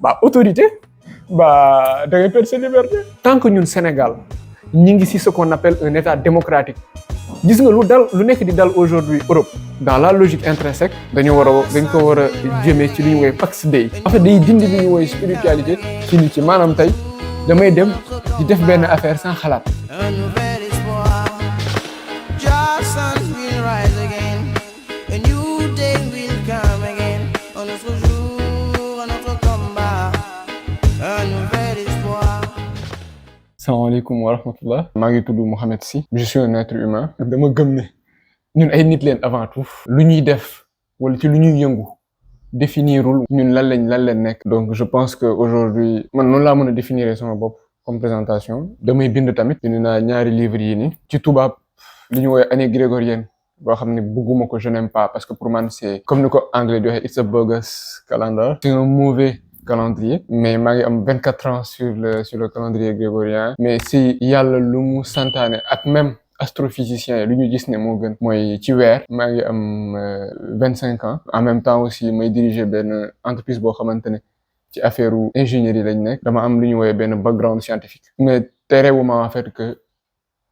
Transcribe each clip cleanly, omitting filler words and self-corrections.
bah autorité bah da ngay perdre sa liberté. Tant que ñun Sénégal ñi ngi ci ce qu'on appelle un état démocratique gis nga lu nekk di dal aujourd'hui Europe dans la logique intrinsèque dañ ko war a jëmee ci li ñu woy Pax Dei. En fait day dindi li ñu woy spiritualité ci nit ci maanaam tey damay dem di def benn affaire sans xalaat. Salaamaaleykum wa rahmatullah. maa ngi tudd Mohamed Sy. je suis un être humain. dama gëm ne ñun ay nit leen avant tout. lu ñuy def wala ci lu ñuy yëngu définirul ñun lan leen nekk. donc je pense que aujourd'hui man noonu laa mën a définir sama bopp comme présentation. damay bind tamit. bind naa ñaari livres yi nii. ci tubaab li ñu woowee année grégorienne boo xam ne bëgguma ko je n'aime pas parce que pour man c'est comme ni ko anglais di waxee it's a bogus calendar. c'est un mauvais calendrier, mais maa ngi am 24 ans sur le calendrier grégorien. mais si yàlla lu mu santaane ak même astrophysiciens yi lu ñu gis ne moo gën mooy ci weer. maa ngi am 25 ans. en même temps aussi may diriger benn entreprise boo xamante ne ci affaire ingénierie lañ nekk. dama am lu ñu woowee benn background scientifique. mais terewuma en fait que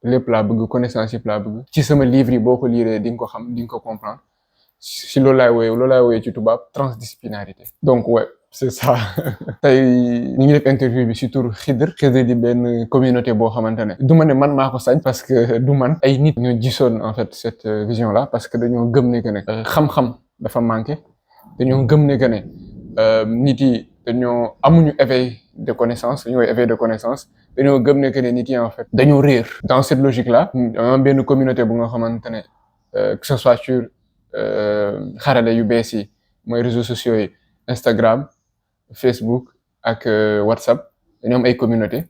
lépp laa bëgg connaissance yëpp laa bëgg. ci sama livre yi boo ko liiree di nga ko xam di nga ko comprendre si loolu laay wooyee ci tubaab transdisciplinarité. donc ouais. c'est ça. tey ñu ngi def interview bi ci tur Xidr di benn communauté boo xamante ne du ma ne man maa ko sañ parce que du man ay nit ñoo gisoon en fait cette vision là parce que dañoo gëm ne que ne xam-xam dafa manqué dañoo gëm ne que ne nit yi dañoo amuñu éveil de connaissance dañoo éveil de connaissance dañoo gëm ne que ne nit yi en fait dañoo réer. dans cette logique là am benn communauté bu nga xamante ne que ce soit sur xarale yu bees yi mooy réseaux sociaux yi Instagram Facebook ak WhatsApp dañoo am ay communauté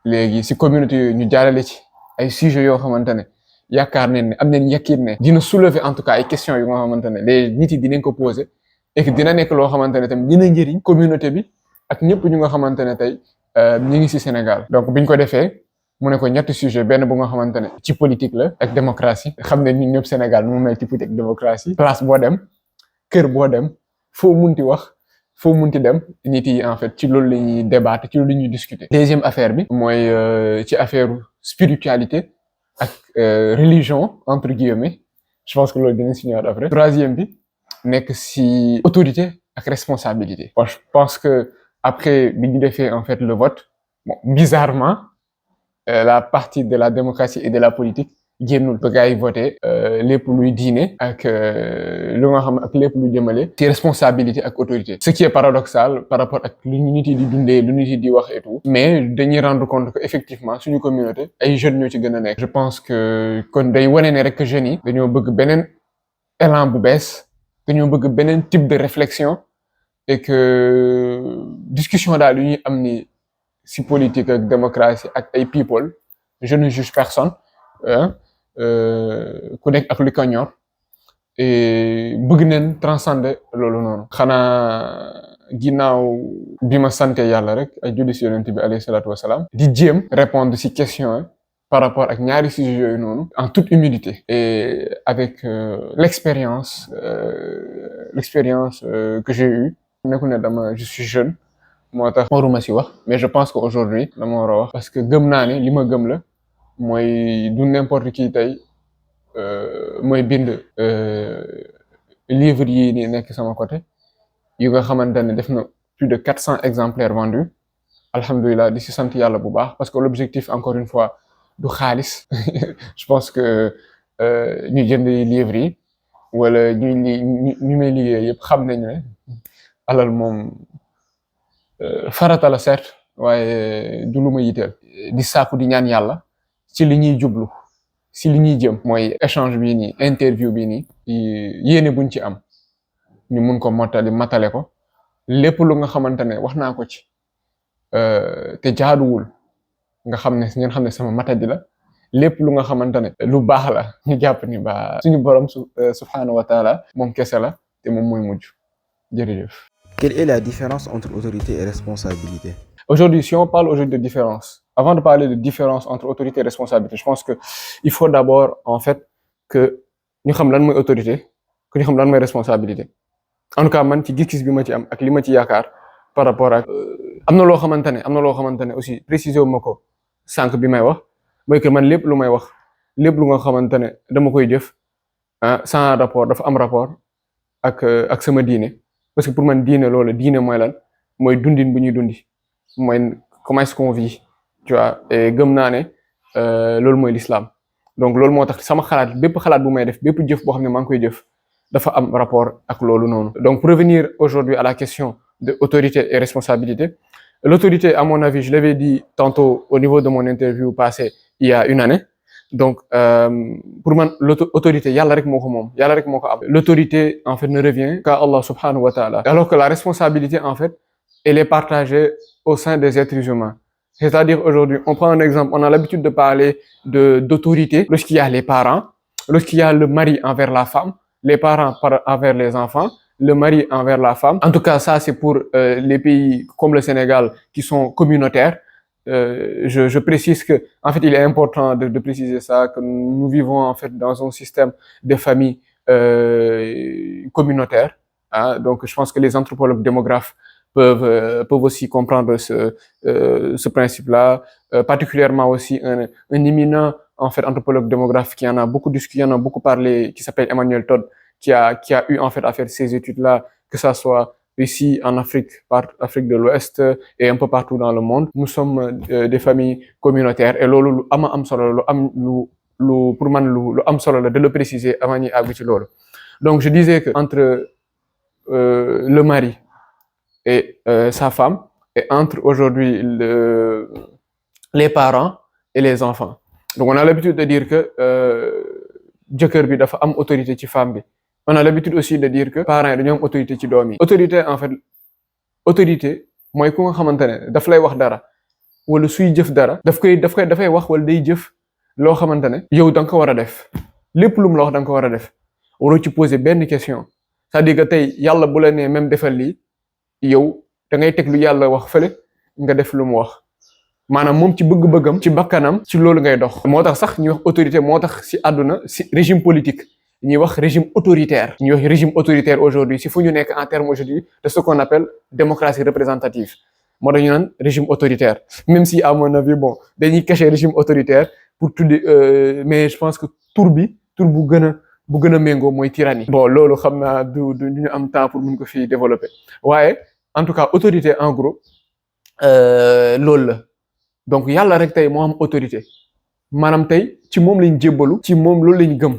léegi ci communauté yooyu ñu jaarale ci ay sujets yoo xamante ne yaakaar nañ ne am nañ yaqin ne dina soulever en tout cas ay questions yu nga xamante ne les nit yi dinañ ko poser et que dina nekk loo xamante ne tamit dina njëriñ communauté bi ak ñëpp ñu nga xamante ne tey ñu ngi ci Sénégal. donc biñ ko defee mu ne ko ñetti sujet benn bu nga xamante ne ci politique la ak démocratie. xam ne ñun ñëpp Sénégal mu mel ci politique démocratie. place boo dem kër boo dem foo munti wax. foo munti dem nit yi en fait ci loolu la ñuy débattre ci loolu la ñuy discuter. deuxième affaire bi mooy ci affaire spiritualité ak religion entre guillemets je pense que loolu dinañ si ñëwaat après. troisième bi nekk ci autorité ak responsabilité. bon je pense que après bi ñu defee en fait le vote bon bizarrement la partie de la démocratie et de la politique génnul ba gars yi voté lépp luy diine ak lu nga xam ak lépp lu jëmale ci responsabilité ak autorité. ce qui est paradoxal par rapport ak lu nit yi di dundee lu nit yi di wax et tout. mais dañuy rendre compte que effectivement suñu communauté ay jeunes ñoo ci gën a nekk. je pense que kon day wane ne rek que jeunes yi dañoo bëgg beneen élan bu bees dañoo bëgg beneen type de réflexion et que discussion daal yu ñuy am ni ci politique ak démocratie ak ay people je ne juge personne ku nekk ak li ko ñor et bëgg nañ transcender loolu noonu. xanaa ginnaaw bi ma sante yàlla rek ay julli ci yonent bi alayhi salaatu wasalaam di jéem répondre ci question par rapport ak ñaari sujets yooyu noonu en toute humilité et avec l'expérience que j'ai eue. nekkul ne je suis jeune moo tax waruma ci wax mais je pense que aujourd'hui dama war a wax parce que gëm naa ne li ma gëm la mooy du n'importe qui tey mooy bind livre yi ni nekk sama côté yu nga xamante ne def na plus de 400 exemplaires vendus alhamdulilah di ci sant yàlla bu baax parce que l'objectif encore une fois du xaalis je pense que ñu jënd livre yi wala ñu may liggéey yëpp xam nañu ne alal moom farata la certes waaye du lu ma yiteel di sàkku di ñaan yàlla ci li ñuy jublu ci li ñuy jëm mooy échange bii nii interview bii nii yéene buñ ci am ñu mun ko matale ko lépp lu nga xamante ne wax naa ko ci te jaaduwul nga xam ne ngeen xam ne sama matadi la lépp lu nga xamante ne lu baax la ñu jàpp ni ba suñu borom subhanahu wa taala moom kese la te moom mooy mujj jërëjëf. Quelle est la différence entre autorité et responsabilité? Aujourd'hui, si on parle aujourd'hui de différence, avant de parler de différence entre autorité et responsabilité, je pense que il faut d'abord en fait que ñu xam lan mooy autorité, que ñu xam lan mooy responsabilité. En tout cas man ci gis-gis bi ma ci am ak li ma ci yaakaar par rapport ak am na loo xamante ne aussi préciser wu ma ko sànq bi may wax mooy que man lépp lu may wax lépp lu nga xamante ne dama koy jëf sans rapport dafa am rapport ak sama diine parce que pour man diine loolu diine mooy lan mooy dundin bu ñuy dundi mooy comment est-ce qu'on vit tu vois et gëm naa ne loolu mooy l'islam donc loolu moo tax sama xalaat bépp xalaat bu may def bépp jëf boo xam ne maa ngi koy jëf dafa am rapport ak loolu noonu. Donc pour revenir aujourd'hui à la question de autorité et responsabilité, l'autorité, à mon avis, je l'avais dit tantôt au niveau de mon interview passée il y a une année. Donc pour moi l'autorité yàlla rek moo ko moom yàlla rek moo ko am. L'autorité en fait ne revient qu'à Allah subhanahu wa ta'ala, alors que la responsabilité en fait elle est partagée au sein des êtres humains. C'est-à-dire aujourd'hui, on prend un exemple, on a l'habitude de parler d'autorité lorsqu'il y a les parents, lorsqu'il y a le mari envers la femme, les parents envers les enfants, le mari envers la femme. En tout cas, ça c'est pour les pays comme le Sénégal qui sont communautaires. Je précise que, en fait, il est important de préciser ça, que nous vivons en fait dans un système de famille communautaire. Hein? Donc, je pense que les anthropologues démographes peuvent aussi comprendre ce principe-là, particulièrement aussi un éminent en fait anthropologue démographe qui en a beaucoup parlé, qui s'appelle Emmanuel Todd, qui a eu en fait à faire ces études-là, que ça soit ici en Afrique, Afrique de l'Ouest et un peu partout dans le monde. Nous sommes des familles communautaires et loolu lu am solo lu am lu pour man lu am solo la de le préciser avant ñuy àgg ci loolu. Donc je disais que entre le mari et sa femme et entre aujourd'hui les parents et les enfants. Donc on a l'habitude de dire que jëkkër bi dafa am autorité ci femme bi. On a l'habitude aussi de dire que parents yi dañoo am autorité ci doom yi. Autorité en fait autorité mooy ku nga xamante ne daf lay wax dara wala suy jëf dara dafay wax wala day jëf loo xamante ne yow da nga ko war a def lépp lu mu la wax da nga ko war a def waroo ci poser benn question. C'est-à-dire que tey yàlla bu la nee même defal lii yow da ngay teg lu yàlla wax fële nga def lu mu wax maanaam moom ci bëgg-bëggam ci bakkanam ci loolu ngay dox. moo tax sax ñuy wax autorité moo tax si àdduna si régime politique ñuy wax régime autoritaire. ñuy wax régime autoritaire aujourd'hui si fu ñu nekk en terme aujourd'hui de ce qu'on appelle démocratie représentative moo tax ñu naan régime autoritaire même si à mon avis bon dañuy cacher régime autoritaire pour tudde mais je pense que tur bu gën a méngoo mooy tyrannie. Bon loolu xam naa du ñu am temps pour mun ko fi développer waaye en tout cas autorité en gros loolu la donc yàlla rek tey moo am autorité maanaam tey ci moom lañ jébbalu ci moom loolu lañ gëm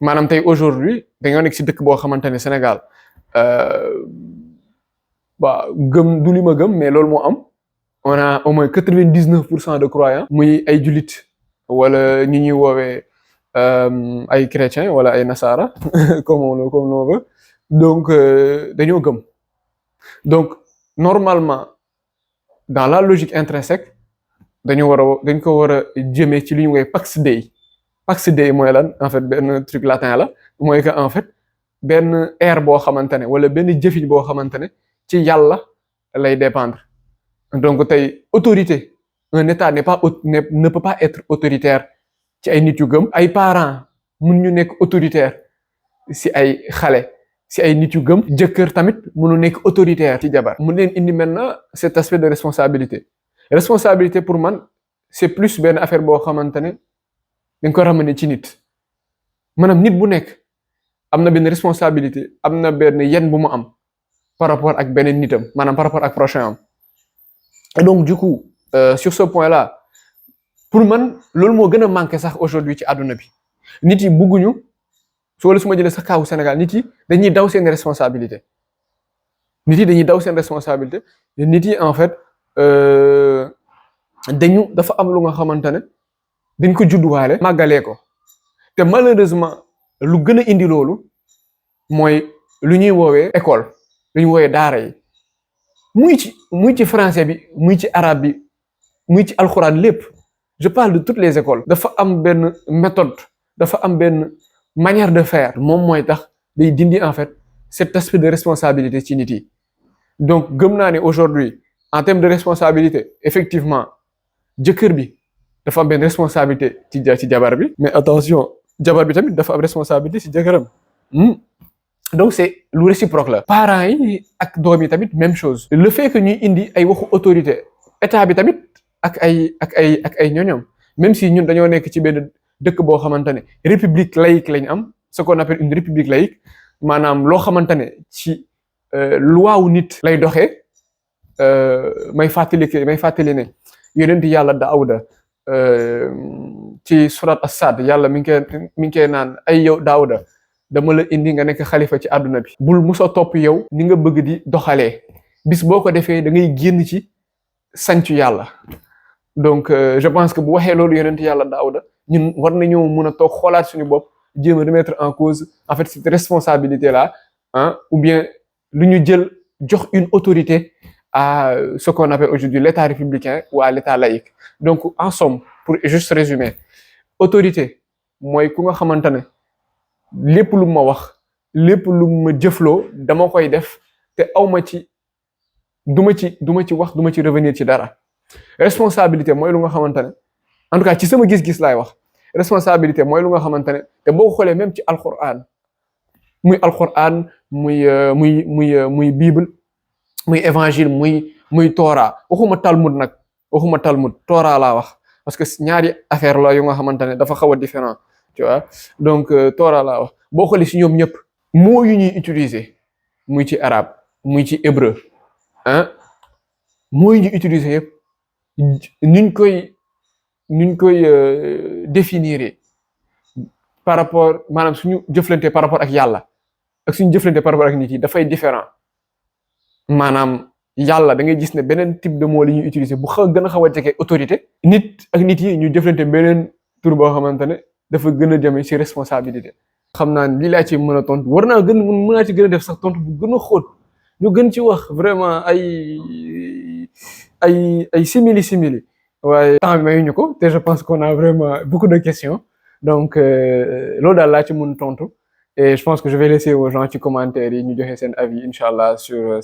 maanaam tey aujourd'hui dañoo nekk si dëkk boo xamante ne Sénégal gëm du li ma gëm mais loolu moo am on a au moins 99% de croyants muy ay jullit wala ñi ñuy woowee ay chrétiens wala ay nasara comme on veut donc dañoo gëm donc normalement dans la logique intrinsèque dañ ko war a jëmee ci li ñu woowee Pax Dei mooy lan en fait benn truc latin la mooy que en fait benn air boo xamante ne wala benn jëfin boo xamante ne ci yàlla lay dépendre donc tey autorité un état ne peut pas être autoritaire ci ay nit yu gëm. Ay parents mun ñu nekk autoritaire si ay xale si ay nit yu gëm. Jëkkër tamit munu nekk autoritaire ci jabar. Mun leen indi maintenant cet aspect de responsabilité pour man c'est plus benn affaire boo xamante ne dañ ko ramener ci nit maanaam nit bu nekk am na benn responsabilité am na benn yen bu mu am par rapport ak beneen nitam maanaam par rapport ak prochain am et donc du coup sur ce point là pour man loolu moo gën a manqué sax aujourd'hui ci àdduna bi nit yi bugguñu su ma jëlee sax kaawu Sénégal nit yi dañuy daw seen responsabilité nit yi en fait dafa am lu nga xamante ne dañ ko judduwaale màggalee ko te malheureusement lu gën a indi loolu mooy lu ñuy woowee école lu ñuy woowee daara yi muy ci français bi muy ci arabe bi muy ci alxuraan lépp je parle de toutes les écoles. Dafa am benn méthode dafa am benn manière de faire moom mooy tax day dindi en fait cet aspect de responsabilité ci nit yi donc gëm naa ne aujourd'hui en termes de responsabilité effectivement jëkkër bi dafa am benn responsabilité ci jabar bi mais attention jabar bi tamit dafa am responsabilité ci jëkkëram donc c'est lu réciproque la parents yi ak doom yi tamit même chose le fait que ñuy indi ay waxu autorité état bi tamit ak ay ñoñom même si ñun dañoo nekk ci benn dëkk boo xamante ne république laïque lañ am ce qu'on appelle une république laïque maanaam loo xamante ne ci loi wu nit lay doxee may fàttali ne yonent yàlla Daawuda ci surat as-Saad yàlla mi ngi koy naan ay yow Daawuda dama la indi nga nekk xalifa ci àdduna bi bul musa topp yow ni nga bëgg di doxalee bis boo ko defee da ngay génn ci sancu yàlla donc je pense que bu waxee loolu yonent yàlla Daawuda ñun war nañoo mën a toog xoolaat suñu bopp jéem a remettre en cause en fait cette responsabilité là ou bien lu ñu jël jox une autorité à ce qu'on appelle aujourd'hui l'état républicain ou à l'état laïque donc en somme pour juste résumer autorité mooy ku nga xamante ne lépp lu ma wax lépp lu ma jëfloo dama koy def te awma ci duma ci wax duma ci revenir ci dara responsabilité mooy lu nga xamante ne en tout cas ci sama gis-gis laay wax responsabilité mooy lu nga xamante ne te boo xoolee même ci alquran muy bible muy évangile muy Torah waxuma Talmud Torah laa wax parce que ñaari affaire la yu nga xamante ne dafa xaw a différent tu vois donc Torah laa wax boo xoolee si ñoom ñëpp mots yu ñuy utiliser muy ci arabe muy ci hébreu mots yu ñuy utiliser yëpp nuñ koy définir par rapport maanaam suñu jëflante par rapport ak yàlla ak suñu jëflante par rapport ak nit yi dafay différent maanaam yàlla da ngay gis ne beneen type de mot la ñuy utiliser bu gën a xaw a jege autorité nit ak nit yi ñu jëflante beneen tur boo xamante ne dafa gën a jëme ci responsabilité xam naa lii laa ci mën a tontu war naa mën naa ci gën a def sax tontu bu gën a xóot ñu gën ci wax vraiment ay simili waaye temps bi mayuñu ko te je pense qu'on a vraiment beaucoup de questions donc loolu daal laa ci mën tontu et je pense que je vais laisser aux gens ci commentaires yi ñu joxe seen avis inchallah sur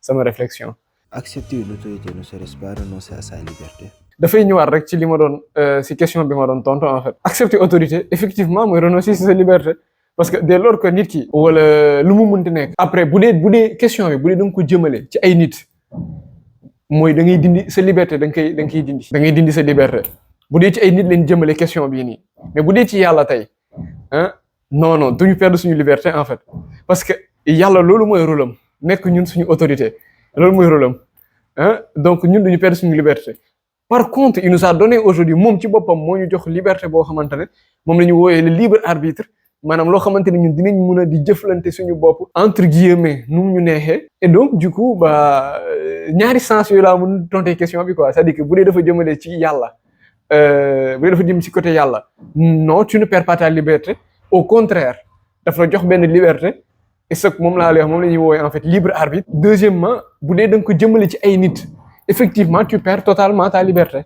sama réflexion. Accepter une autorité ne serait-ce pas renoncer à sa liberté? dafay ñëwaat rek ci li ma doon ci question bi ma doon tontu en fait accepter autorité effectivement mooy renoncer ci sa liberté parce que dès lors que nit ki wala lu mu mënti nekk après bu dee question bi bu dee da nga ko jëmale ci ay nit mooy da ngay dindi sa liberté da nga koy dindi da ngay dindi sa liberté bu dee ci ay nit lañ jëmale question bii nii mais bu dee ci yàlla tey non duñu perdre suñu liberté en fait parce que yàlla loolu mooy rôle am nekk ñun suñu autorité loolu mooy rôle am donc ñun duñu perdre suñu liberté par contre il nous a donné aujourd'hui moom ci boppam moo ñu jox liberté boo xamante ne moom la ñu wooyee le libre arbitre maanaam loo xamante ne ñun dinañ mën a di jëflante suñu bopp entre guillemets nu mu ñu neexee et donc du coup ñaari sens yooyu laa mën tonter question bi quoi c'est-à-dire que bu dee dafa jëmale ci yàlla bu dee dafa jëm ci côté yàlla non tu ne perds pas ta liberté au contraire dafa la jox benn liberté et ce moom laa lay wax moom la ñuy woowee en fait libre arbitre. Deuxièmement bu dee da nga ko jëmale ci ay nit effectivement tu perds totalement ta liberté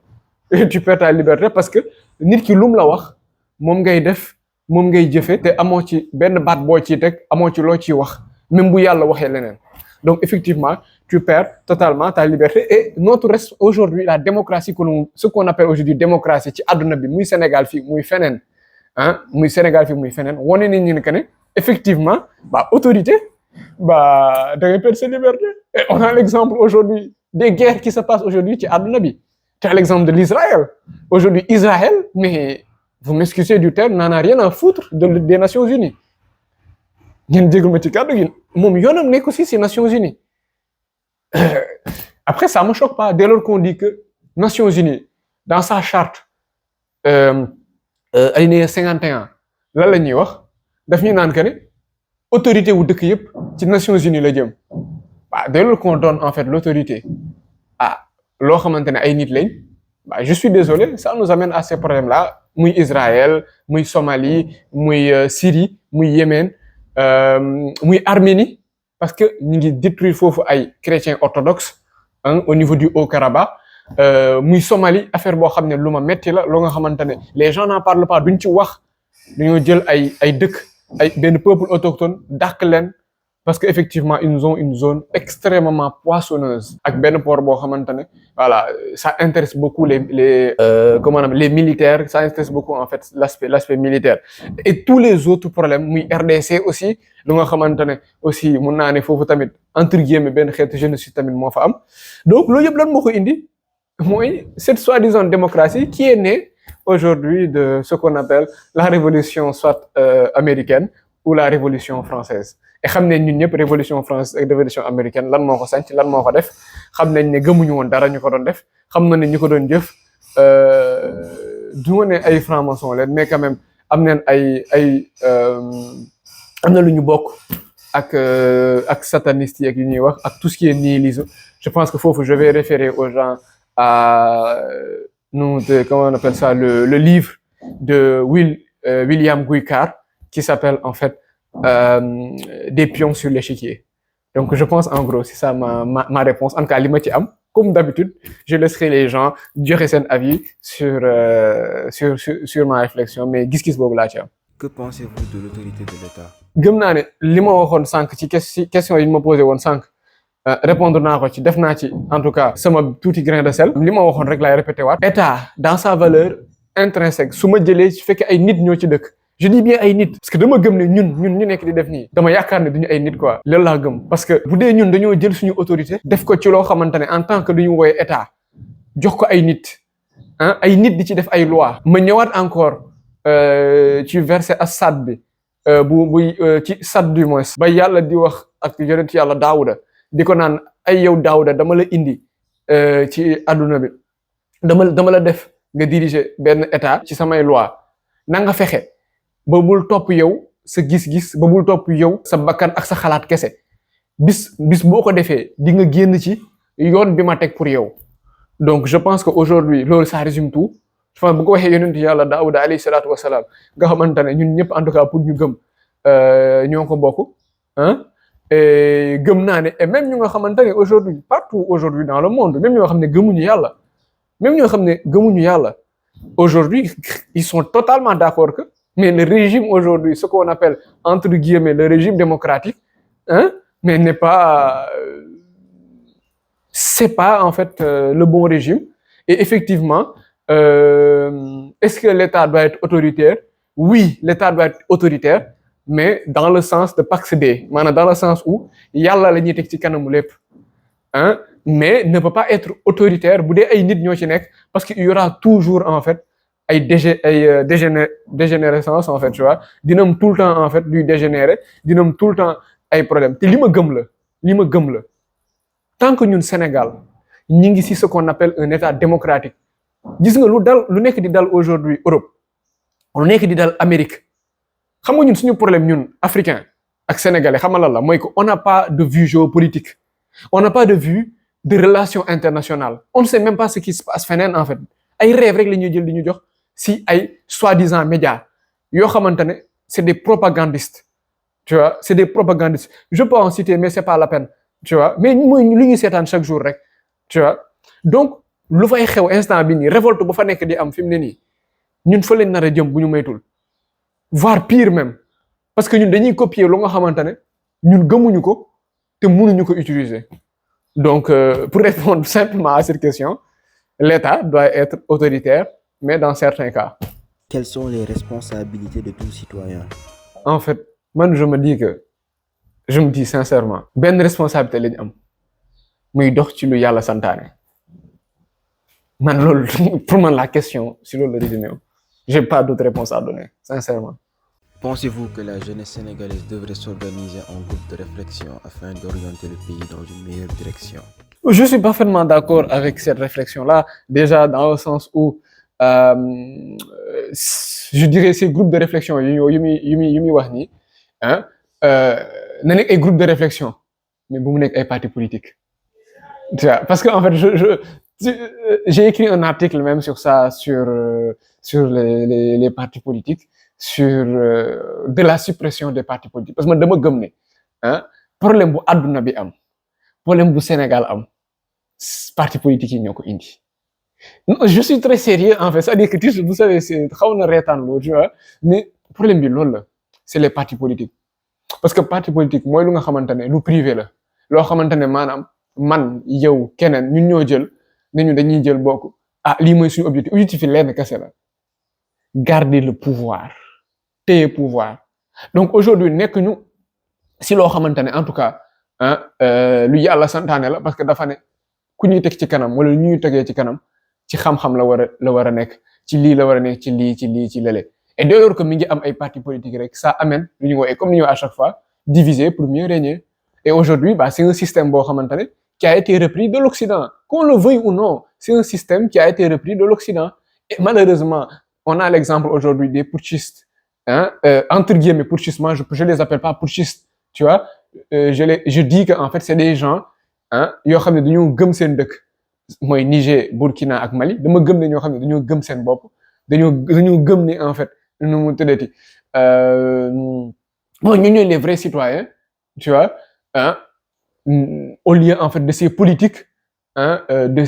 tu perds ta liberté parce que nit ki lum la wax moom ngay def moom ngay jëfe te amoo ci benn baat boo ciy teg amoo ci loo ciy wax même bu yàlla waxee leneen donc effectivement tu perds totalement ta liberté et notre reste aujourd'hui la démocratie ce qu'on appelle aujourd'hui démocratie ci àdduna bi muy Sénégal fii muy feneen muy Sénégal fii muy feneen wane nañ ñu ne que ne effectivement autorité da ngay perdre sa liberté et on a l'exemple aujourd'hui des guerres qui se passent aujourd'hui ci àdduna bi tu as l'exemple de l'Israël aujourd'hui Israël mais vous m'excusez du terme n'en a rien à foutre des Nations Unies ngeen jégal ma ci kàddu gi moom yoonam nekk aussi ci Nations Unies après ça me choque pas dès lors qu'on dit que Nations Unies dans sa charte alinéa 51 lan la ñuy wax daf ñu naan que ne autorité wu dëkk yëpp ci Nations Unies la jëm dès lors qu'on donne en fait l'autorité loo xamante ne ay nit lañ je suis désolé ça nous amène à ces problèmes là muy Israël muy Somalie muy Syrie muy Yémen muy Arménie parce que ñu ngi détruire foofu ay chrétiens orthodoxes au niveau du Haut-Karabakh muy Somalie affaire boo xam ne lu ma metti la loo nga xamante ne les gens n'en parlent pas duñ ci wax dañoo jël ay dëkk ay benn peuple autochtone dàq leen parce que effectivement ils ont une zone extrêmement poissonneuse ak benn port boo xamante ne voilà ça intéresse beaucoup comment on appelle les militaires, ça intéresse beaucoup en fait l'aspect militaire et tous les autres problèmes muy RDC aussi lu nga xamante ne aussi mun naa ne foofu tamit entre guillemets benn xeetu génocide tamit moo fa am donc loolu yëpp lan moo ko indi mooy cette soi-disant démocratie qui est née aujourd'hui de ce qu'on appelle la révolution soit américaine ou la révolution française et xam nañ ñun ñëpp révolution française ak révolution américaine lan moo ko sanc lan moo ko def xam nañ ne gëmuñu woon dara ñu ko doon def xam na ne ñu ko doon jëf du ma ne ay franc-maçon leen mais quand même am nañ am na lu ñu bokk ak satanistes yi ak yu ñuy wax ak tout ce qui est nihilisme je pense que foofu je vais référer aux gens à comment on appelle ça le livre de William Guy Carr qui s'appelle en fait des pions sur l'échiquier. Donc je pense en gros c'est ça ma réponse en tout cas li ma ci am comme d'habitude je laisserai les gens joxe seen avis sur ma réflexion mais gis-gis boobu laa ci am. Que pensez-vous de l'autorité de l'État? gëm naa ne li ma waxoon sànq ci question yi ma posé woon sànq répondre naa ko ci def naa ci en tout cas sama tuuti grain de sel li ma waxoon rek laay répété waat. État dans sa valeur intrinsèque su ma jëlee su fekkee ay nit ñoo ci dëkk. Je dis bien ay nit parce que dama gëm ne ñun ñu nekk di def nii dama yaakaar ne duñu ay nit quoi loolu laa gëm parce que bu dee ñun dañoo jël suñu autorité def ko ci loo xamante ne en tant que duñu woowee état jox ko ay nit ay nit di ci def ay loi ma ñëwaat encore ci verset Assad bi ci Sad du moins ba yàlla di wax ak yonent yàlla Daawuda di ko naan ay yow Daawuda dama la indi ci adduna bi dama la def nga diriger benn état ci samay loi na nga fexe ba bul topp yow sa gis-gis ba bul topp yow sa bakkan ak sa xalaat kese bis boo ko defee di nga génn ci yoon bi ma teg pour yow donc je pense que aujourd'hui loolu ça résume tout je pense bu ko waxee yonent yàlla Daawuda alayhi salaatu wasalaam nga xamante ne ñun ñëpp en tout cas pour ñu gëm ñoo ko bokk et gëm naa ne et même ñu nga xamante ne aujourd'hui partout aujourd'hui dans le monde même ñoo xam ne gëmuñu yàlla aujourd'hui ils sont totalement d'accord que mais le régime aujourd'hui ce qu'on appelle entre guillemets le régime démocratique mais c'est pas en fait le bon régime et effectivement est-ce que l'État doit être autoritaire? Oui, l'État doit être autoritaire mais dans le sens de Pax Dei maanaam dans le sens où yàlla la ñuy teg ci kanamu lépp mais ne peut pas être autoritaire bu dee ay nit ñoo ci nekk parce que il y aura toujours en fait ay dégénérescence en fait tu vois dina am tout le temps en fait luy dégénérer dina am tout le temps ay problème te li ma gëm la tant que ñun Sénégal ñi ngi ci ce qu'on appelle un état démocratique gis nga lu nekk di dal aujourd'hui Europe lu nekk di dal Amérique xam nga ñun suñu problème ñun africain ak sénégalais xam nga lan la mooy que on n'a pas de vue géopolitique on n'a pas de vue de relations internationales on ne sait même pas ce qui se passe feneen en fait ay rêve rek la ñuy jël di ñu jox si ay soi-disant médias yoo xamante ne c'est des propagandistes tu vois c'est des propagandistes je peux en citer mais c'est pas la peine tu vois mais mooy lu ñuy seetaan chaque jour rek tu vois donc lu fay xew instant bi nii révolte bu fa nekk di am fi mu ne nii ñun fa leen nar a jëm bu ñu moytul voire pire même parce que ñun dañuy copier lu nga xamante ne ñun gëmuñu ko te mënuñu ko utiliser donc pour répondre simplement à cette question l'État doit être autoritaire mais dans certains cas. Quelles sont les responsabilités de tout citoyen? En fait man je me dis sincèrement benn responsabilité lañu am muy dox ci lu yàlla santaane man loolu pour man la question si loolu la résumé j'ai pas d'autre réponse à donner sincèrement. Pensez-vous que la jeunesse sénégalaise devrait s'organiser en groupe de réflexion afin d'orienter le pays dans une meilleure direction? Je suis parfaitement d'accord avec cette réflexion-là, déjà dans le sens où je dirais ces groupes de réflexion yu muy wax nii na nekk ay groupes de réflexion mais bu mu nekk ay partis politiques. Tu vois, parce que en fait j'ai écrit un article même sur ça sur les partis politiques. Sur de la suppression des partis politiques parce que man dama gëm ne problème bu àdduna bi am problème bu Sénégal am partis politiques yi ñoo ko indi. Non, je suis très sérieux en fait c'est-à-dire que vous savez c'est xaw na reetaan loolu tu vois mais problème bi loolu la c'est les partis politiques parce que parti politique mooy lu nga xamante ne lu privé la loo xamante ne maanaam man yow keneen ñun ñoo jël ne ñu dañuy jël bokk lii mooy suñu objectif yi lenn kese la garder le pouvoir téye pouvoir donc aujourd'hui nekk ñu si loo xamante ne en tout cas lu yàlla santaane la parce que dafa ne ku ñuy teg ci kanam wala lu ñuy tegee ci kanam ci xam-xam la war a nekk ci lii la war a nekk ci lii ci lële et dès lors que mi ngi am ay partis politiques rek ça amène lu ñu woowee comme ni ñu à chaque fois diviser pour mieux régner et aujourd'hui c'est un système boo xamante ne qui a été repris de l'Occident qu'on le veuille ou non c'est un système qui a été repris de l'Occident et malheureusement on a l'exemple aujourd'hui des putschistes entre guillemets putschistes moi je les appelle pas putschistes tu vois je dis que en fait c'est des gens yoo xam ne dañoo gëm seen dëkk mooy Niger Burkina ak Mali dama gëm ne ñoo xam ne dañoo gëm seen bopp dañoo gëm ne en fait nu mu tëddati bon ñu ñooy les vrais citoyens tu vois au lieu en fait de ces politiques de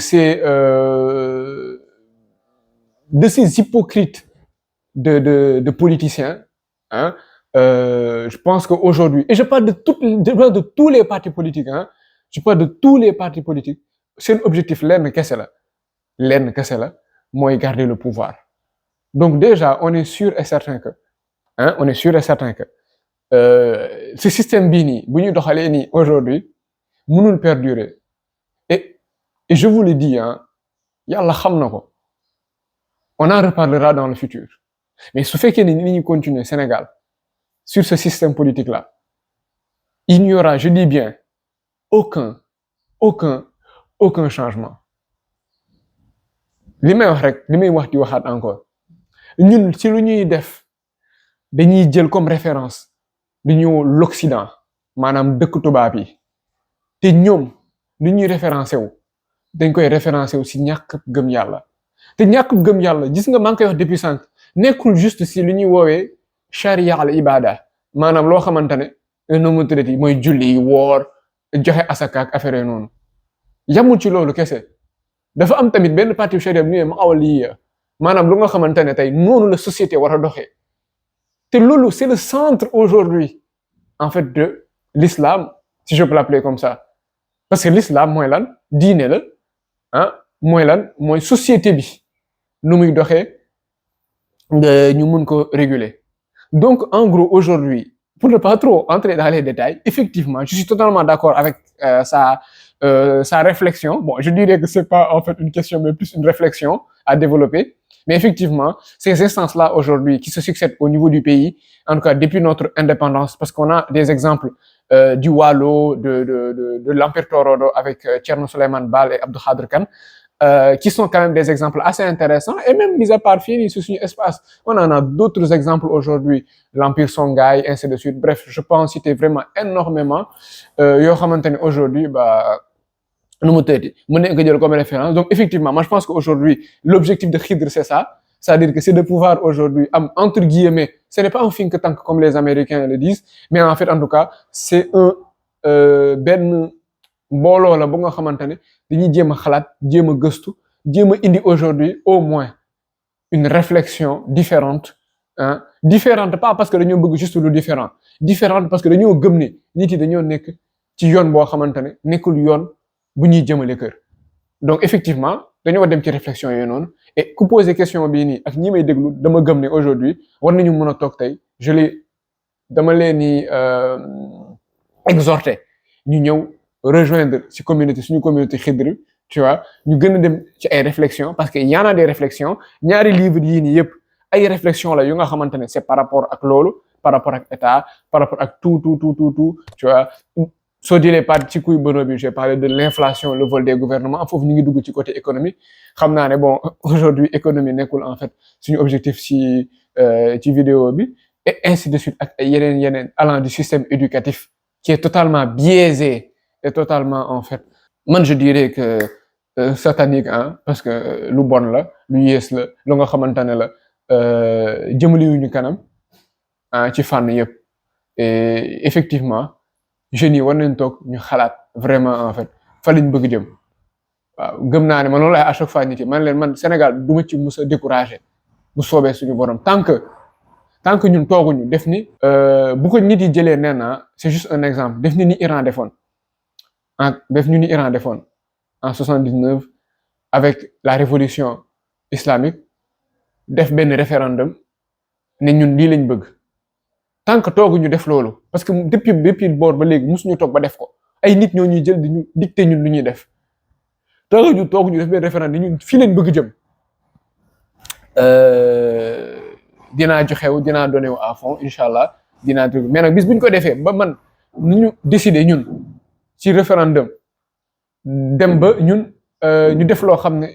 ces hypocrites de politiciens je pense qu'aujourd'hui et je parle de tous les partis politiques je parle de tous les partis politiques seen objectif lenn kese la mooy garder le pouvoir donc déjà on est sûr et certain que ce système bii nii bu ñu doxalee nii aujourd'hui mënul perdurer et je vous le dis yàlla xam na ko on en reparlera dans le futur mais su fekkee ni ni ñu continuer Sénégal sur ce système politique là il n'y aura je dis bien aucun changement li may wax di waxaat encore ñun ci lu ñuy def dañuy jël comme référence l'Occident maanaam dëkk tubaab yi te ñoom li ñuy référencé wu dañ koy référencé wu ci ñàkk gëm yàlla te ñàkk gëm yàlla gis nga maa ngi koy wax depuis sànq nekkul juste ci li ñuy woowee charia al ibada maanaam loo xamante ne nu mu tuddati mooy julli woor joxe asaka ak affaire noonu yamul ci loolu kese dafa am tamit benn partie charia bu ñëwee ma awal lii maanaam lu nga xamante ne tey noonu la société war a doxee te loolu c'est le centre aujourd'hui en fait de l'islam si je peux l'appeler comme ça parce que l'islam mooy lan diine la mooy société bi nu muy doxee ñu mun ko réguler donc en gros aujourd'hui pour ne pas trop entrer dans les détails effectivement je suis totalement d'accord avec sa réflexion bon je dirais que c'est pas en fait une question mais plus une réflexion à développer mais effectivement ces instances-là aujourd'hui qui se succèdent au niveau du pays en tout cas depuis notre indépendance parce qu'on a des exemples du Waalo de l'Empire Torodo avec Thierno Souleymane Baal et Abdou Khadre Kane qui sont quand même des exemples assez intéressants et même mis à part fii sur suñu espace on en a d'autres exemples aujourd'hui l'Empire Songhai ainsi de suite bref je peux en citer vraiment énormément yoo xamante ne aujourd'hui nu mu tëddee mën nañ ko jël comme référence donc effectivement moi je pense qu'aujourd'hui l'objectif de Khidr c'est ça c'est-à-dire que c'est de pouvoir aujourd'hui am entre guillemets ce n'est pas un think tank comme les Américains le disent mais en fait en tout cas c'est benn mbooloo la bu nga xamante ne dañuy jéem a xalaat jéem a gëstu jéem a indi aujourd'hui au moins une réflexion différente différente pas parce que dañoo bëgg juste lu différente parce que dañoo gëm ne nit yi dañoo nekk ci yoon boo xamante ne nekkul yoon bu ñuy jëmale kër donc effectivement dañoo dem ci réflexion yooyu noonu et ku poser question bii nii ak ñi may déglu dama gëm ne aujourd'hui war nañu mën a toog tey dama leen ni exhorter ñu ñëw rejoindre suñu communauté Khidr tu vois ñu gën a dem ci ay réflexions parce que y en a des réflexions ñaari livres yii nii yëpp ay réflexions la yu nga xamante ne c'est par rapport ak loolu par rapport ak état par rapport ak tout tu vois soo jëlee pas ci kuy bono bi j'ai parlé de l'inflation le vol des gouvernements foofu ñu ngi dugg ci côté économique xam naa ne bon aujourd'hui économie nekkul en fait suñu objectif ci vidéo bi et ainsi de suite ak yeneen allant du système éducatif qui est totalement biaisé et totalement en fait man je dirais que satanique parce que lu bon la lu yées la lu nga xamante ne la jëmaliwuñu kanam ci fànn yëpp et effectivement jeunes yi war nañ toog ñu xalaat vraiment en fait fa lañ bëgg jëm waaw gëm naa ne man loolu lay à chaque fois nit yi man Sénégal du ma ci mus a décourager bu soobee suñu borom tant tant que ñun tooguñu def ni bu ko nit yi jëlee nee na c'est juste un exemple def ni Iran defoon def ni Iran defoon en 79 avec la révolution islamique def benn référendum ne ñun lii lañ bëgg tant que tooguñu def loolu parce que depuis boor ba léegi musuñu toog ba def ko ay nit ñoo ñuy jël di ñu dicter ñun lu ñuy def tooguñu def benn référendum ñun fii lañ bëgg jëm dinaa joxewu dinaa donné wu à fond incha allah dinaa dugg mais nag bis bu ñu ko defee ba man nu ñu décider ñun ci référendum dem ba ñun ñu def loo xam ne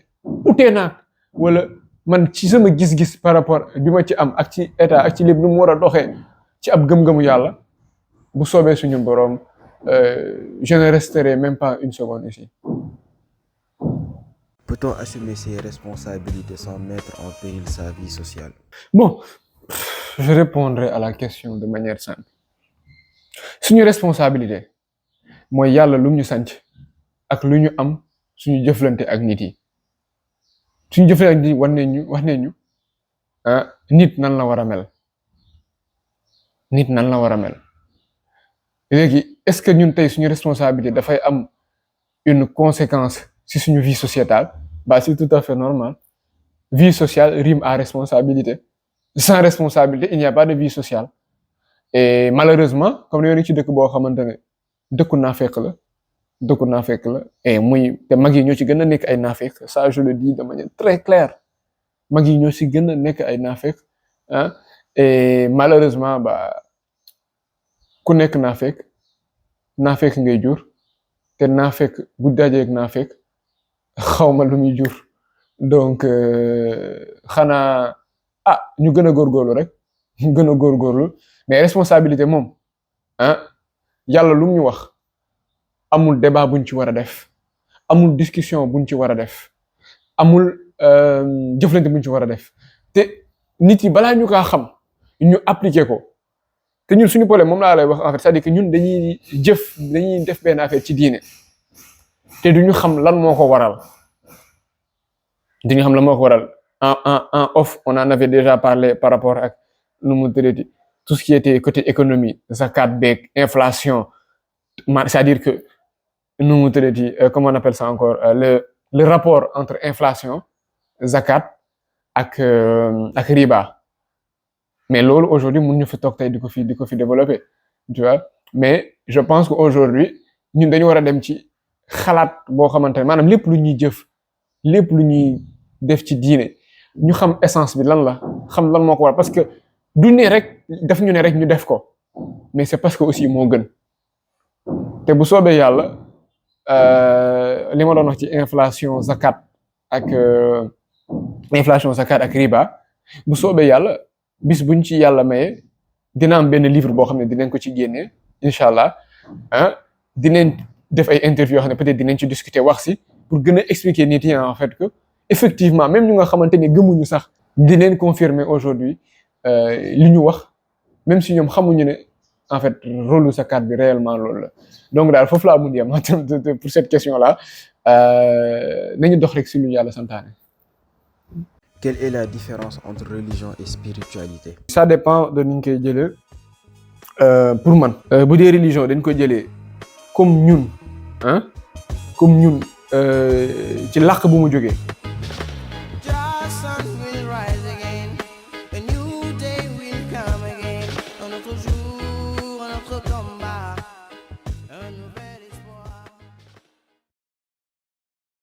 utee naa wala man ci sama gis-gis par rapport bi ma ci am ak ci état ak ci lépp nu mu war a doxee ci ab gëm-gëmu yàlla bu soobee suñu boroom je ne resterai même pas une seconde ici. Peut-on assumer ses responsabilités sans mettre en péril sa vie sociale? Bon, je répondrai à la question de manière simple. Suñu responsabilité mooy yàlla lu ñu sant ak lu ñu am suñu jëflante ak nit yi suñu jëflante ak nit yi wax ne ñu nit nan la war a mel léegi est-ce que ñun tey suñu responsabilité dafay am une conséquence ci suñu vie sociétale bah c'est tout à fait normal. Vie sociale rime à responsabilité. Sans responsabilité il n'y a pas de vie sociale et malheureusement comme dañoo nekk ci dëkk boo xamante ne dëkku naafeq la et muy te mag yi ñoo ci gën a nekk ay naafeq ça je le dis de manière très claire mag yi ñoo ci gën a nekk ay naafeq et malheureusement bah ku nekk naafeq ngay jur te naafeq bu dajeek naafeq xawma lu muy jur donc xanaa ñu gën a góorgóorlu rek mais responsabilité moom yàlla lu mu ñu wax amul débat buñ ci war a def amul discussion buñ ci war a def amul jëflante buñ ci war a def te nit yi balaa ñu kaa xam ñu appliquer ko te ñun suñu problème moom laa lay wax en fait c'est-à-dire que ñun dañuy def benn affaire ci diine te duñu xam lan moo ko waral en off on en avait déjà parlé par rapport ak nu mu tëddee tout ce qui était côté économie zakat beeg inflation c'est-à-dire que nu mu tëddee comment on appelle ça encore le rapport entre inflation zakat ak riba mais loolu aujourd'hui mun ñu fi toog tey di ko fi développer tu vois mais je pense que aujourd'hui ñun dañu war a dem ci xalaat boo xamante ne maanaam lépp lu ñuy jëf lépp lu ñuy def ci diine ñu xam essence bi lan la xam lan moo ko war parce que du ne rek daf ñu ne rek ñu def ko mais c'est parce que aussi moo gën te bu soobee yàlla li ma doon wax ci inflation zakat ak riba bu soobee yàlla bis buñ ci yàlla maye dina am benn livre boo xam ne dinañ ko ci génnee incha allah dinañ def ay interview yoo xam ne peut-être dinañ ci discuter wax si pour gën a expliquer nit yi en fait que effectivement même ñu nga xamante ni gëmuñu sax dinañ confirmer aujourd'hui li ñu wax même si ñoom xamuñu ne en fait rôle zakat bi réellement loolu la donc daal foofu laa mun yem en termes de pour cette question là nañu dox rek si lu yàlla santaane. Quelle est la différence entre religion et spiritualité? Ça dépend de ni ñu koy jëlee pour man bu dee religion dañ ko jëlee comme ñun ci làkk bu mu jógee